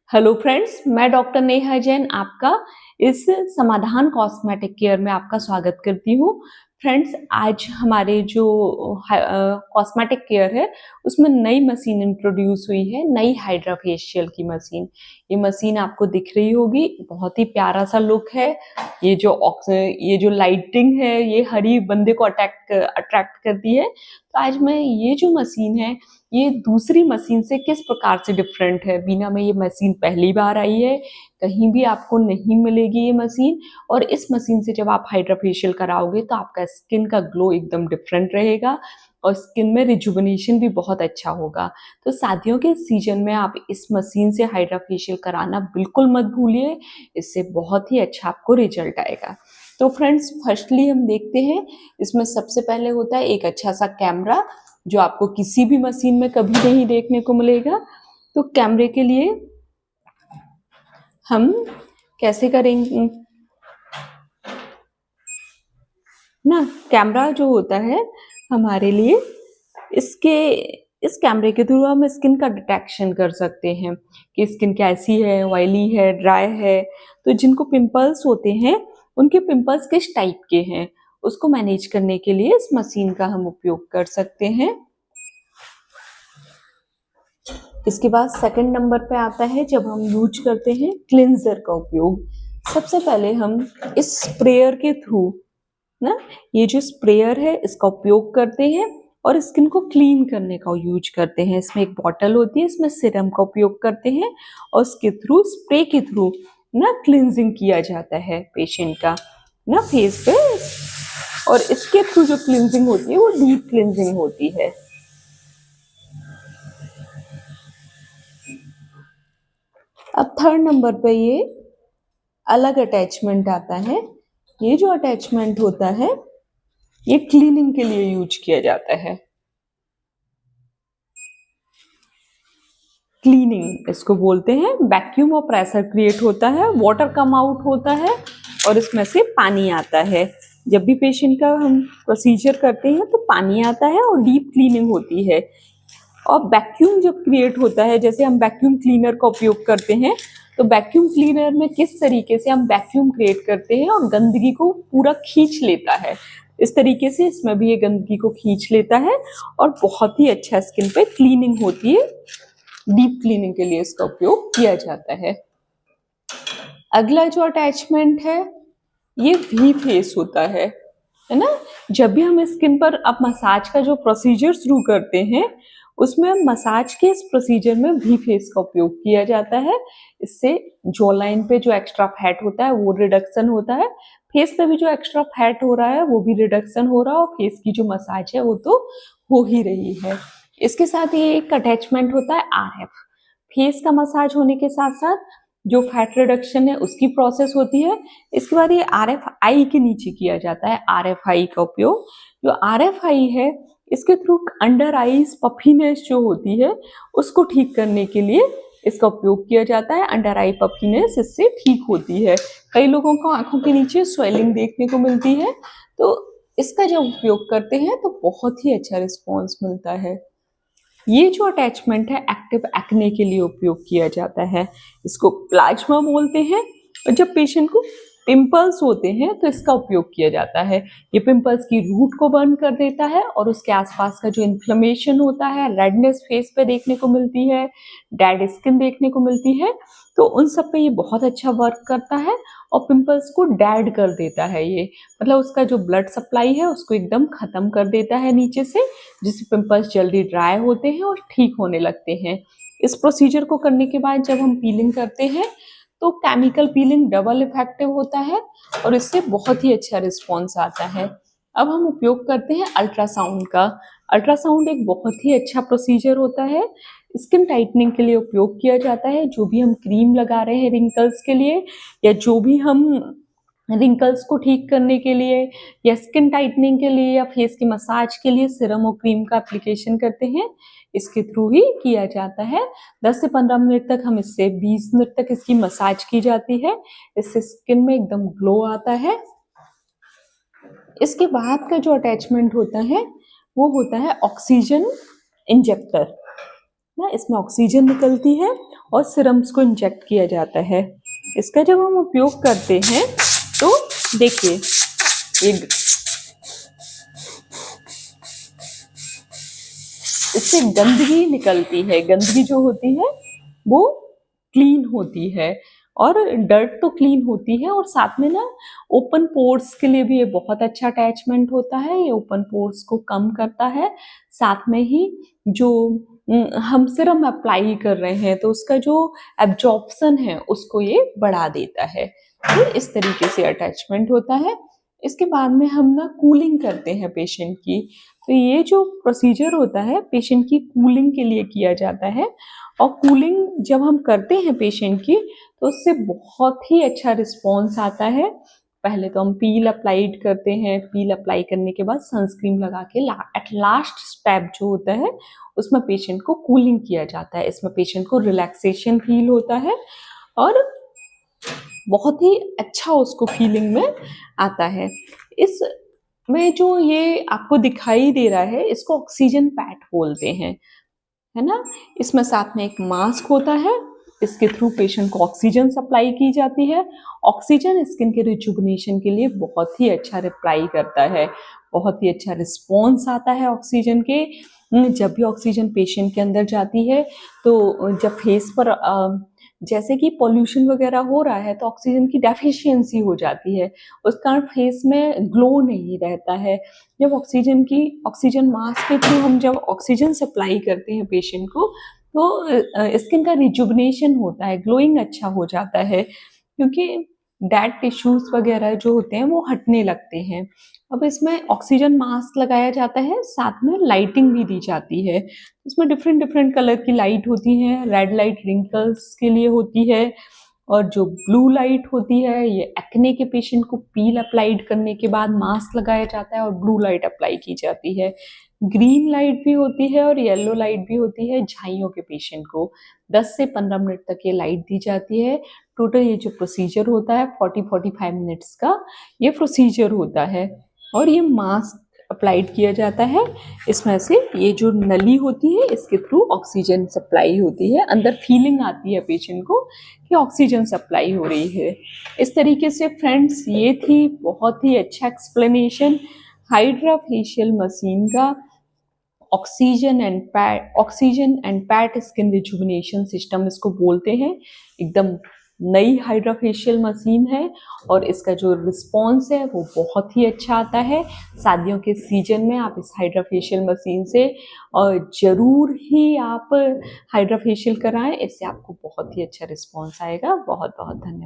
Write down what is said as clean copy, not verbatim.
Hello friends, मैं doctor Neha Jain आपका इस समाधान कॉस्मेटिक केयर में आपका स्वागत करती हूँ। फ्रेंड्स, आज हमारे जो कॉस्मेटिक केयर है उसमें नई मशीन इंट्रोड्यूस हुई है, नई हाइड्रा फेशियल की मशीन। ये मशीन आपको दिख रही होगी, बहुत ही प्यारा सा लुक है। ये जो लाइटिंग है ये हर ही बंदे को अट्रैक्ट करती है। तो आज मैं ये जो मशीन है ये दूसरी मशीन से किस प्रकार से डिफरेंट है। बीना में ये मशीन पहली बार आई है, कहीं भी आपको नहीं मिलेगी ये मशीन। और इस मशीन से जब आप हाइड्रा फेशियल कराओगे तो आपका स्किन का ग्लो एकदम डिफरेंट रहेगा और स्किन में रिजुवनेशन भी बहुत अच्छा होगा। तो शादियों के सीजन में आप इस मशीन से हाइड्रा फेशियल कराना बिल्कुल मत भूलिए, इससे बहुत ही अच्छा आपको रिजल्ट आएगा। तो फ्रेंड्स, फर्स्टली हम देखते हैं, इसमें सबसे पहले होता है एक अच्छा सा कैमरा जो आपको किसी भी मशीन में कभी नहीं देखने को मिलेगा। तो कैमरे के लिए हम कैसे करेंगे ना, कैमरा जो होता है हमारे लिए, इस कैमरे के थ्रू हम स्किन का डिटेक्शन कर सकते हैं कि स्किन कैसी है, ऑयली है, ड्राई है। तो जिनको पिंपल्स होते हैं उनके पिंपल्स किस टाइप के हैं उसको मैनेज करने के लिए इस मशीन का हम उपयोग कर सकते हैं। इसके बाद सेकंड नंबर पे आता है जब हम यूज करते हैं क्लिंजर का उपयोग। सबसे पहले हम इस स्प्रेयर के थ्रू ना, ये जो स्प्रेयर है इसका उपयोग करते हैं और स्किन को क्लीन करने का यूज करते हैं। इसमें एक बॉटल होती है, इसमें सीरम का उपयोग करते हैं और उसके थ्रू, स्प्रे के थ्रू ना क्लिनजिंग किया जाता है पेशेंट का ना फेस पे। और इसके थ्रू जो क्लिनजिंग होती है वो डीप क्लिनजिंग होती है। अब थर्ड नंबर पे ये अलग अटैचमेंट आता है। ये जो अटैचमेंट होता है ये क्लीनिंग के लिए यूज किया जाता है। क्लीनिंग इसको बोलते हैं। वैक्यूम और प्रेशर क्रिएट होता है, वाटर कम आउट होता है और इसमें से पानी आता है। जब भी पेशेंट का हम प्रोसीजर करते हैं तो पानी आता है और डीप क्लीनिंग होती है। और वैक्यूम जब क्रिएट होता है, जैसे हम वैक्यूम क्लीनर का उपयोग करते हैं, तो वैक्यूम क्लीनर में किस तरीके से हम वैक्यूम क्रिएट करते हैं और गंदगी को पूरा खींच लेता है, इस तरीके से इसमें भी ये गंदगी को खींच लेता है और बहुत ही अच्छा स्किन पे क्लीनिंग होती है। डीप क्लीनिंग के लिए इसका उपयोग किया जाता है। अगला जो अटैचमेंट है ये वी फेस होता है ना। जब भी हम स्किन पर अब मसाज का जो प्रोसीजर शुरू करते हैं उसमें मसाज के इस प्रोसीजर में वी फेस का उपयोग किया जाता है। इससे जॉ लाइन पे जो एक्स्ट्रा फैट होता है वो रिडक्शन होता है, फेस पे भी जो एक्स्ट्रा फैट हो रहा है वो भी रिडक्शन हो रहा है और फेस की जो मसाज है वो तो हो ही रही है। इसके साथ ये एक अटैचमेंट होता है RF। फेस का मसाज होने के साथ साथ जो फैट रिडक्शन है उसकी प्रोसेस होती है। इसके बाद ये RFI के नीचे किया जाता है, RFI का उपयोग। जो RFI है इसके थ्रू अंडर आईज पफीनेस जो होती है उसको ठीक करने के लिए इसका उपयोग किया जाता है। अंडर आई पफीनेस इससे ठीक होती है। कई लोगों को आंखों के नीचे स्वेलिंग देखने को मिलती है, तो इसका जब उपयोग करते हैं तो बहुत ही अच्छा रिस्पॉन्स मिलता है। ये जो अटैचमेंट है एक्टिव एक्ने के लिए उपयोग किया जाता है, इसको प्लाज्मा बोलते हैं। और जब पेशेंट को पिंपल्स होते हैं तो इसका उपयोग किया जाता है। ये पिंपल्स की रूट को बर्न कर देता है और उसके आसपास का जो इन्फ्लेमेशन होता है, रेडनेस फेस पे देखने को मिलती है, डेड स्किन देखने को मिलती है, तो उन सब पे ये बहुत अच्छा वर्क करता है और पिंपल्स को डेड कर देता है। ये मतलब उसका जो ब्लड सप्लाई है उसको एकदम खत्म कर देता है नीचे से, जिससे पिंपल्स जल्दी ड्राई होते हैं और ठीक होने लगते हैं। इस प्रोसीजर को करने के बाद जब हम पीलिंग करते हैं तो केमिकल पीलिंग डबल इफेक्टिव होता है और इससे बहुत ही अच्छा रिस्पॉन्स आता है। अब हम उपयोग करते हैं अल्ट्रासाउंड का। अल्ट्रासाउंड एक बहुत ही अच्छा प्रोसीजर होता है, स्किन टाइटनिंग के लिए उपयोग किया जाता है। जो भी हम क्रीम लगा रहे हैं रिंकल्स के लिए, या जो भी हम रिंकल्स को ठीक करने के लिए या स्किन टाइटनिंग के लिए या फेस की मसाज के लिए सीरम और क्रीम का एप्लीकेशन करते हैं, इसके थ्रू ही किया जाता है। 10 से 15 मिनट तक, हम इससे 20 मिनट तक इसकी मसाज की जाती है। इससे स्किन में एकदम ग्लो आता है। इसके बाद का जो अटैचमेंट होता है वो होता है ऑक्सीजन इंजेक्टर। ना, इसमें ऑक्सीजन निकलती है और सिरम्स को इंजेक्ट किया जाता है। इसका जब हम उपयोग करते हैं तो देखिए, ये इससे गंदगी निकलती है। गंदगी जो होती है वो क्लीन होती है, और डर्ट तो क्लीन होती है, और साथ में ना ओपन पोर्स के लिए भी ये बहुत अच्छा अटैचमेंट होता है। ये ओपन पोर्स को कम करता है। साथ में ही जो हम सिरम अप्लाई कर रहे हैं तो उसका जो एब्जॉर्प्शन है उसको ये बढ़ा देता है। तो इस तरीके से अटैचमेंट होता है। इसके बाद में हम ना कूलिंग करते हैं पेशेंट की। तो ये जो प्रोसीजर होता है पेशेंट की कूलिंग के लिए किया जाता है, और कूलिंग जब हम करते हैं पेशेंट की तो उससे बहुत ही अच्छा रिस्पॉन्स आता है। पहले तो हम पील अप्लाइड करते हैं। पील अप्लाई करने के बाद सनस्क्रीन लगा के एट लास्ट स्टेप जो होता है उसमें पेशेंट को कूलिंग किया जाता है। इसमें पेशेंट को रिलैक्सेशन फील होता है और बहुत ही अच्छा उसको फीलिंग में आता है। इस में जो ये आपको दिखाई दे रहा है इसको ऑक्सीजन पैड बोलते हैं, है ना। इसमें साथ में एक मास्क होता है। इसके थ्रू पेशेंट को ऑक्सीजन सप्लाई की जाती है। ऑक्सीजन स्किन के रिजुवनेशन के लिए बहुत ही अच्छा रिप्लाई करता है। बहुत ही अच्छा रिस्पॉन्स आता है ऑक्सीजन के। जब भी ऑक्सीजन पेशेंट के अंदर जाती है तो जब फेस पर जैसे कि पॉल्यूशन वगैरह हो रहा है तो ऑक्सीजन की डेफिशिएंसी हो जाती है, उस कारण फेस में ग्लो नहीं रहता है। जब ऑक्सीजन मास्क के थ्रू हम जब ऑक्सीजन सप्लाई करते हैं पेशेंट को तो स्किन का रिजुवनेशन होता है, ग्लोइंग अच्छा हो जाता है, क्योंकि डेड टिश्यूज वगैरह जो होते हैं वो हटने लगते हैं। अब इसमें ऑक्सीजन मास्क लगाया जाता है, साथ में लाइटिंग भी दी जाती है। इसमें डिफरेंट डिफरेंट कलर की लाइट होती है। रेड लाइट रिंकल्स के लिए होती है, और जो ब्लू लाइट होती है ये एक्ने के पेशेंट को पील अप्लाइड करने के बाद मास्क लगाया जाता है और ब्लू लाइट अप्लाई की जाती है। ग्रीन लाइट भी होती है और येलो लाइट भी होती है झाइयों के पेशेंट को। 10 से 15 मिनट तक ये लाइट दी जाती है। टोटल ये जो प्रोसीजर होता है 40-45 मिनट्स का ये प्रोसीजर होता है, और ये मास्क अप्लाइड किया जाता है। इसमें से ये जो नली होती है इसके थ्रू ऑक्सीजन सप्लाई होती है। अंदर फीलिंग आती है पेशेंट को कि ऑक्सीजन सप्लाई हो रही है। इस तरीके से फ्रेंड्स ये थी बहुत ही अच्छा एक्सप्लेनेशन हाइड्रा फेशियल मशीन का। Oxygen and PAT skin rejuvenation system इसको बोलते हैं। एकदम नई हाइड्रा फेशियल मशीन है, और इसका जो रिस्पॉन्स है वो बहुत ही अच्छा आता है। शादियों के सीजन में आप इस हाइड्रा फेशियल मशीन से और ज़रूर ही आप हाइड्रा फेशियल कराएं। इससे आपको बहुत ही अच्छा रिस्पॉन्स आएगा। बहुत बहुत धन्यवाद।